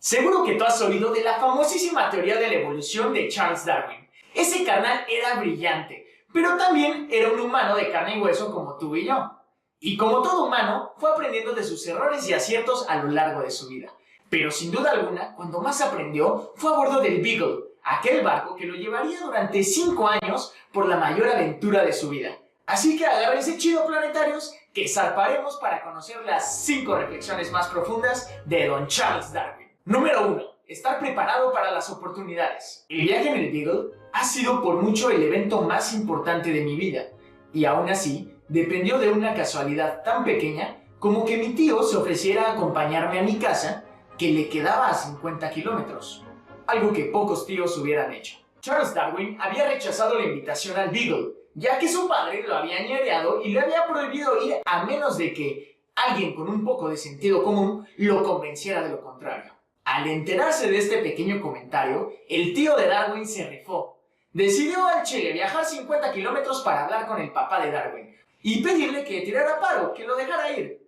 Seguro que tú has oído de la famosísima teoría de la evolución de Charles Darwin. Ese carnal era brillante, pero también era un humano de carne y hueso como tú y yo. Y como todo humano, fue aprendiendo de sus errores y aciertos a lo largo de su vida. Pero sin duda alguna, cuando más aprendió fue a bordo del Beagle, aquel barco que lo llevaría durante 5 años por la mayor aventura de su vida. Así que agárrense chido, planetarios, que zarparemos para conocer las 5 reflexiones más profundas de Don Charles Darwin. Número 1. Estar preparado para las oportunidades. El viaje en el Beagle ha sido por mucho el evento más importante de mi vida, y aún así, dependió de una casualidad tan pequeña como que mi tío se ofreciera a acompañarme a mi casa, que le quedaba a 50 kilómetros, algo que pocos tíos hubieran hecho. Charles Darwin había rechazado la invitación al Beagle, ya que su padre lo había ñereado y le había prohibido ir a menos de que alguien con un poco de sentido común lo convenciera de lo contrario. Al enterarse de este pequeño comentario, el tío de Darwin se rifó. Decidió al Chile viajar 50 kilómetros para hablar con el papá de Darwin y pedirle que tirara paro, que lo dejara ir.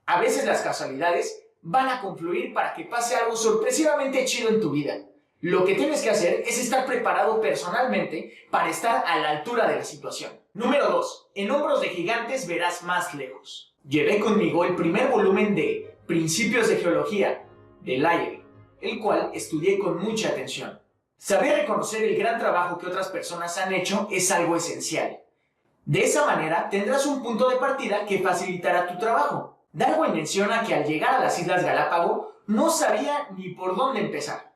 A veces las casualidades van a confluir para que pase algo sorpresivamente chido en tu vida. Lo que tienes que hacer es estar preparado personalmente para estar a la altura de la situación. Número 2. En hombros de gigantes verás más lejos. Llevé conmigo el primer volumen de Principios de Geología de Lyell, el cual estudié con mucha atención. Saber reconocer el gran trabajo que otras personas han hecho es algo esencial. De esa manera tendrás un punto de partida que facilitará tu trabajo. Darwin menciona que al llegar a las Islas Galápagos no sabía ni por dónde empezar.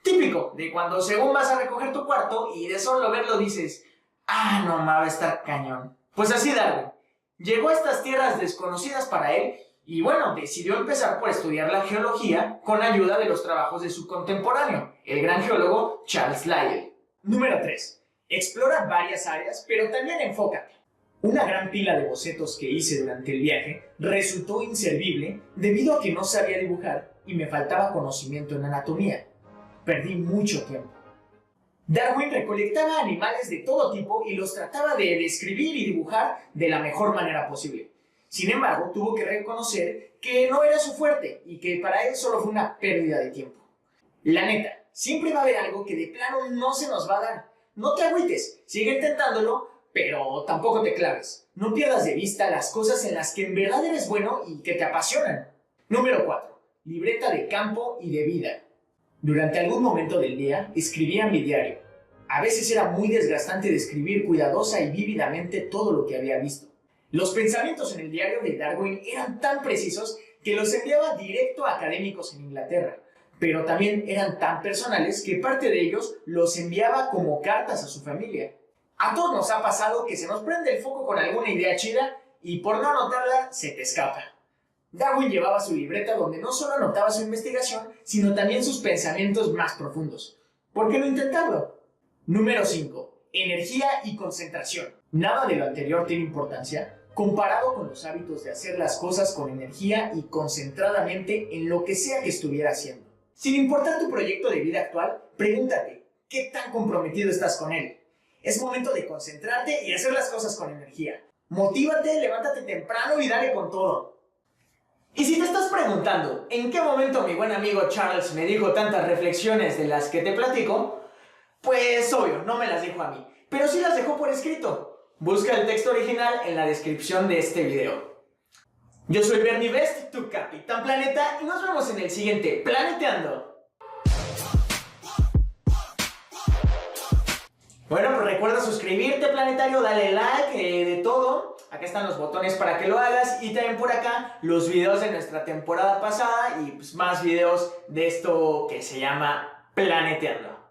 Típico de cuando según vas a recoger tu cuarto y de solo verlo dices, ah, no, va a estar cañón. Pues así Darwin llegó a estas tierras desconocidas para él y bueno, decidió empezar por estudiar la geología con ayuda de los trabajos de su contemporáneo, el gran geólogo Charles Lyell. Número 3. Explora varias áreas, pero también enfócate. Una gran pila de bocetos que hice durante el viaje resultó inservible debido a que no sabía dibujar y me faltaba conocimiento en anatomía. Perdí mucho tiempo. Darwin recolectaba animales de todo tipo y los trataba de describir y dibujar de la mejor manera posible. Sin embargo, tuvo que reconocer que no era su fuerte y que para él solo fue una pérdida de tiempo. La neta, siempre va a haber algo que de plano no se nos va a dar. No te agüites, sigue intentándolo, pero tampoco te claves. No pierdas de vista las cosas en las que en verdad eres bueno y que te apasionan. Número 4. Libreta de campo y de vida. Durante algún momento del día escribía mi diario. A veces era muy desgastante describir cuidadosa y vívidamente todo lo que había visto. Los pensamientos en el diario de Darwin eran tan precisos que los enviaba directo a académicos en Inglaterra, pero también eran tan personales que parte de ellos los enviaba como cartas a su familia. A todos nos ha pasado que se nos prende el foco con alguna idea chida y por no anotarla se te escapa. Darwin llevaba su libreta donde no solo anotaba su investigación, sino también sus pensamientos más profundos. ¿Por qué no intentarlo? Número 5. Energía y concentración. Nada de lo anterior tiene importancia comparado con los hábitos de hacer las cosas con energía y concentradamente en lo que sea que estuviera haciendo. Sin importar tu proyecto de vida actual, pregúntate, ¿qué tan comprometido estás con él? Es momento de concentrarte y hacer las cosas con energía. Motívate, levántate temprano y dale con todo. Y si te estás preguntando, ¿en qué momento mi buen amigo Charles me dijo tantas reflexiones de las que te platico? Pues obvio, no me las dijo a mí, pero sí las dejó por escrito. Busca el texto original en la descripción de este video. Yo soy Bernie Best, tu Capitán Planeta, y nos vemos en el siguiente Planeteando. Bueno, pues recuerda suscribirte, planetario, dale like, de todo. Acá están los botones para que lo hagas y también por acá los videos de nuestra temporada pasada y pues más videos de esto que se llama Planeteando.